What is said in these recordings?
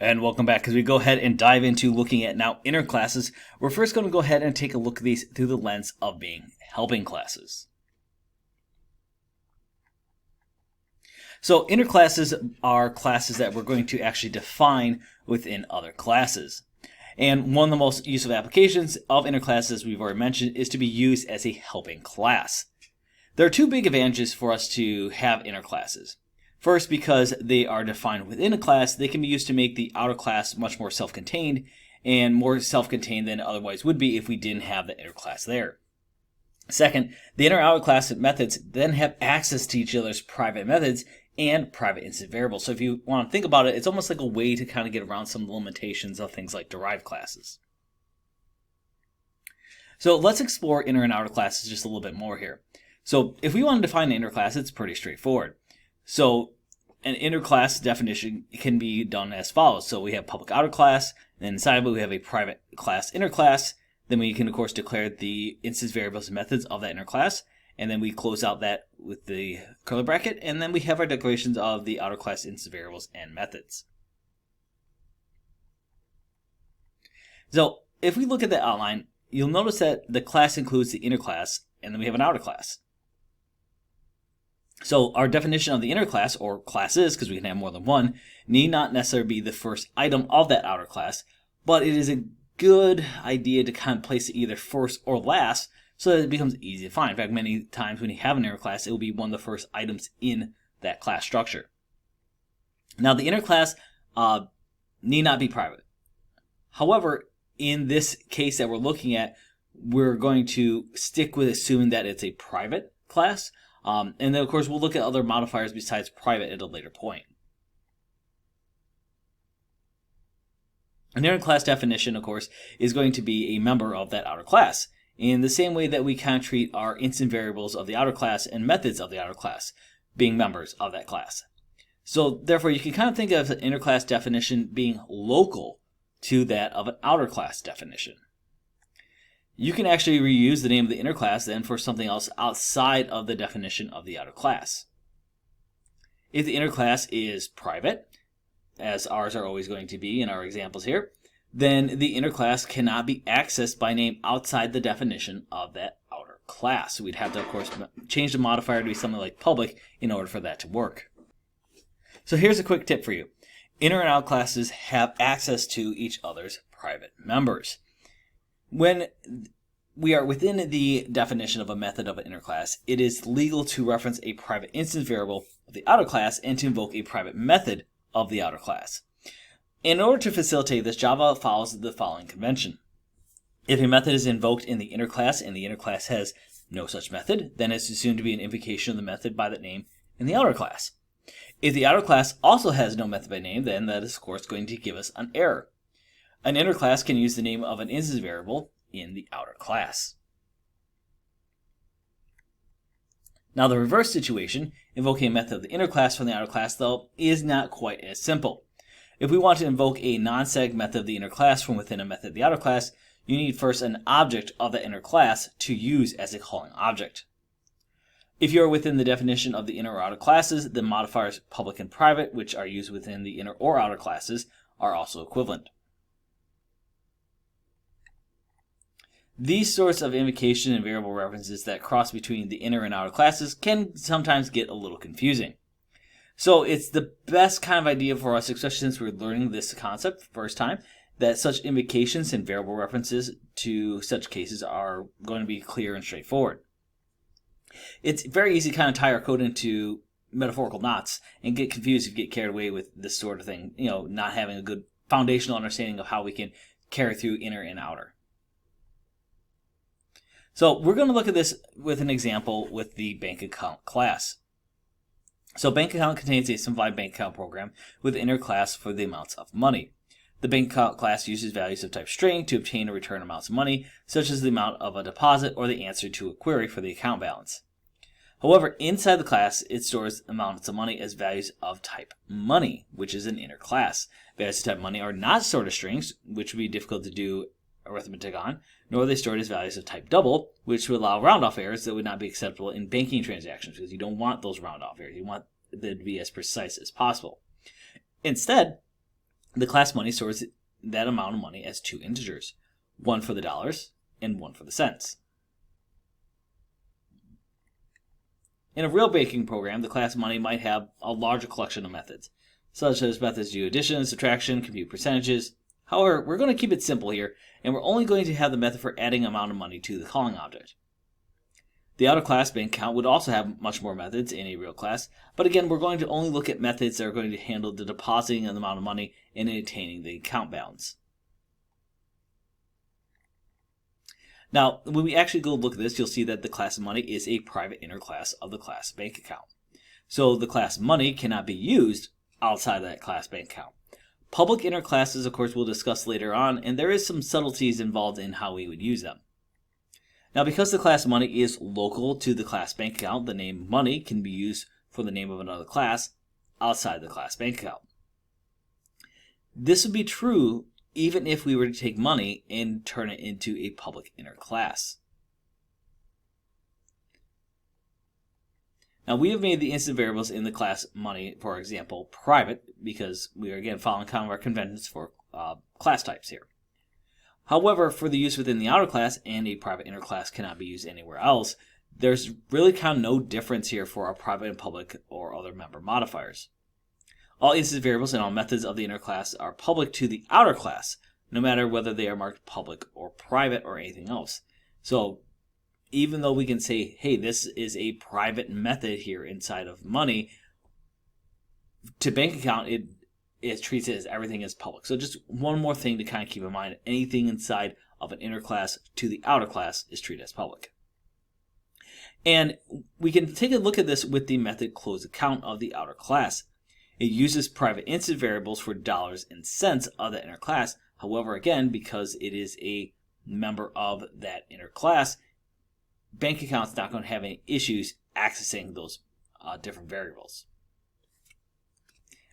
And welcome back. As we go ahead and dive into looking at now inner classes, we're first going to go ahead and take a look at these through the lens of being helping classes. So inner classes are classes that we're going to actually define within other classes. And one of the most useful applications of inner classes we've already mentioned is to be used as a helping class. There are two big advantages for us to have inner classes. First, because they are defined within a class, they can be used to make the outer class much more self-contained, and more self-contained than it otherwise would be if we didn't have the inner class there. Second, the inner outer class methods then have access to each other's private methods and private instant variables. So if you want to think about it, it's almost like a way to kind of get around some of the limitations of things like derived classes. So let's explore inner and outer classes just a little bit more here. So if we want to define an inner class, it's pretty straightforward. So an inner class definition can be done as follows. So we have public outer class, and then inside of it we have a private class inner class. Then we can, of course, declare the instance variables and methods of that inner class. And then we close out that with the curly bracket. And then we have our declarations of the outer class instance variables and methods. So if we look at the outline, you'll notice that the class includes the inner class, and then we have an outer class. So our definition of the inner class, or classes, because we can have more than one, need not necessarily be the first item of that outer class, but it is a good idea to kind of place it either first or last so that it becomes easy to find. In fact, many times when you have an inner class, it will be one of the first items in that class structure. Now, the inner class need not be private. However, in this case that we're looking at, we're going to stick with assuming that it's a private class. And then, of course, we'll look at other modifiers besides private at a later point. An inner class definition, of course, is going to be a member of that outer class, in the same way that we kind of treat our instant variables of the outer class and methods of the outer class being members of that class. So, therefore, you can kind of think of an inner class definition being local to that of an outer class definition. You can actually reuse the name of the inner class then for something else outside of the definition of the outer class. If the inner class is private, as ours are always going to be in our examples here, then the inner class cannot be accessed by name outside the definition of that outer class. We'd have to, of course, change the modifier to be something like public in order for that to work. So here's a quick tip for you. Inner and outer classes have access to each other's private members. When we are within the definition of a method of an inner class, it is legal to reference a private instance variable of the outer class and to invoke a private method of the outer class. In order to facilitate this, Java follows the following convention. If a method is invoked in the inner class and the inner class has no such method, then it's assumed to be an invocation of the method by that name in the outer class. If the outer class also has no method by name, then that is, of course, going to give us an error. An inner class can use the name of an instance variable in the outer class. Now, the reverse situation, invoking a method of the inner class from the outer class, though, is not quite as simple. If we want to invoke a non-static method of the inner class from within a method of the outer class, you need first an object of the inner class to use as a calling object. If you are within the definition of the inner or outer classes, the modifiers public and private, which are used within the inner or outer classes, are also equivalent. These sorts of invocation and variable references that cross between the inner and outer classes can sometimes get a little confusing. So it's the best kind of idea for us, especially since we're learning this concept for the first time, that such invocations and variable references to such cases are going to be clear and straightforward. It's very easy to kind of tie our code into metaphorical knots and get confused if you get carried away with this sort of thing, not having a good foundational understanding of how we can carry through inner and outer. So we're going to look at this with an example with the bank account class. So bank account contains a simplified bank account program with an inner class for the amounts of money. The bank account class uses values of type string to obtain or return amounts of money, such as the amount of a deposit or the answer to a query for the account balance. However, inside the class, it stores amounts of money as values of type money, which is an inner class. Values of type money are not stored as strings, which would be difficult to do arithmetic on, nor are they stored as values of type double, which would allow round-off errors that would not be acceptable in banking transactions, because you don't want those round-off errors. You want them to be as precise as possible. Instead, the class money stores that amount of money as two integers, one for the dollars and one for the cents. In a real banking program, the class money might have a larger collection of methods, such as methods to do addition, subtraction, compute percentages. However, we're going to keep it simple here, and we're only going to have the method for adding amount of money to the calling object. The outer class bank account would also have much more methods in a real class, but again, we're going to only look at methods that are going to handle the depositing of the amount of money and attaining the account balance. Now, when we actually go look at this, you'll see that the class money is a private inner class of the class bank account. So the class money cannot be used outside of that class bank account. Public inner classes, of course, we'll discuss later on, and there is some subtleties involved in how we would use them. Now, because the class money is local to the class bank account, the name money can be used for the name of another class outside the class bank account. This would be true even if we were to take money and turn it into a public inner class. Now, we have made the instant variables in the class money, for example, private, because we are again following kind of our conventions for class types here. However, for the use within the outer class, and a private inner class cannot be used anywhere else, there's really kind of no difference here for our private and public or other member modifiers. All instance variables and all methods of the inner class are public to the outer class, no matter whether they are marked public or private or anything else. So even though we can say, hey, this is a private method here inside of money, to bank account, it treats it as everything is public. So just one more thing to kind of keep in mind, anything inside of an inner class to the outer class is treated as public. And we can take a look at this with the method close account of the outer class. It uses private instant variables for dollars and cents of the inner class. However, again, because it is a member of that inner class, bank account's not going to have any issues accessing those different variables.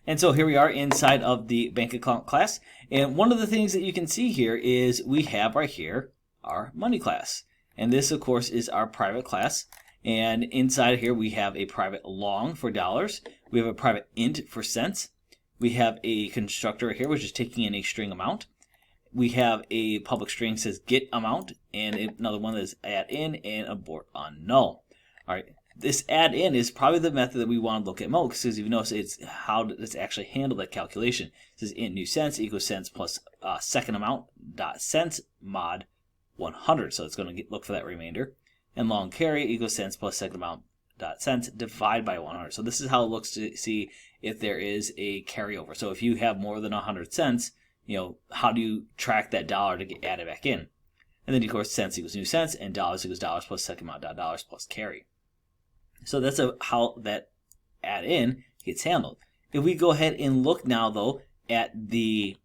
And so here we are inside of the bank account class. And one of the things that you can see here is we have right here our money class. And this, of course, is our private class. And inside here we have a private long for dollars. We have a private int for cents. We have a constructor here, which is taking in a string amount. We have a public string that says get amount, and another one that is add in and abort on null. All right, this add in is probably the method that we want to look at most, because if you notice, it's how does actually handle that calculation. It says int new cents equals cents plus second amount dot cents mod 100. So it's going to look for that remainder. And long carry equals cents plus second amount dot cents divide by 100. So this is how it looks to see if there is a carryover. So if you have more than 100 cents, how do you track that dollar to get added back in? And then, of course, cents equals new cents, and dollars equals dollars plus second amount dot dollars plus carry. So that's how that add in gets handled. If we go ahead and look now, though, at the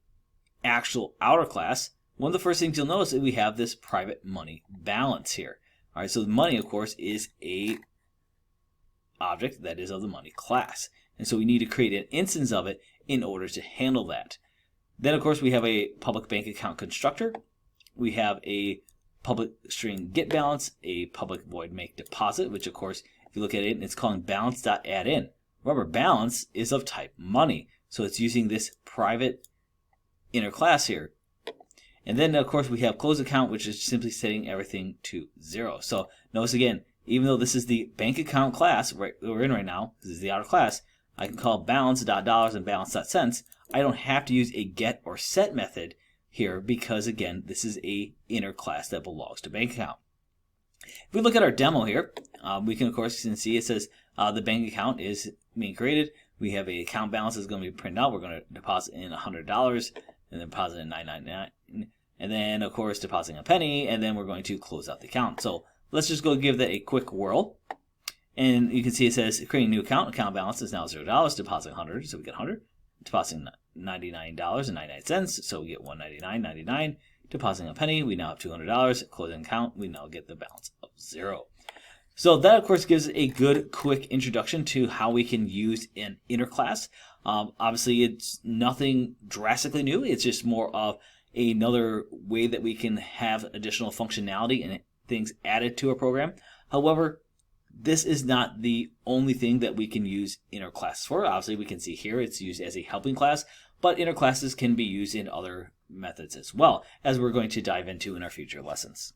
actual outer class, one of the first things you'll notice is we have this private money balance here. All right, so the money, of course, is a object that is of the money class. And so we need to create an instance of it in order to handle that. Then, of course, we have a public bank account constructor. We have a public string get balance, a public void make deposit, which, of course, if you look at it, it's calling balance.addIn. Remember, balance is of type money. So it's using this private inner class here. And then, of course, we have close account, which is simply setting everything to 0. So notice again, even though this is the bank account class that we're in right now, this is the outer class, I can call balance.dollars and balance.cents. I don't have to use a get or set method here because, again, this is a inner class that belongs to bank account. If we look at our demo here, we can, of course, see it says the bank account is being created. We have a account balance that's going to be printed out. We're going to deposit in $100 and then deposit in $9.99. And then, of course, depositing a penny, and then we're going to close out the account. So let's just go give that a quick whirl. And you can see it says creating a new account. Account balance is now $0. Depositing 100, so we get 100. Depositing $99.99, so we get $199.99. Depositing a penny, we now have $200. Closing account, we now get the balance of 0. So that, of course, gives a good, quick introduction to how we can use an inner class. Obviously, it's nothing drastically new. It's just more of another way that we can have additional functionality and things added to a program. However, this is not the only thing that we can use inner class for. Obviously, we can see here it's used as a helping class, but inner classes can be used in other methods as well, as we're going to dive into in our future lessons.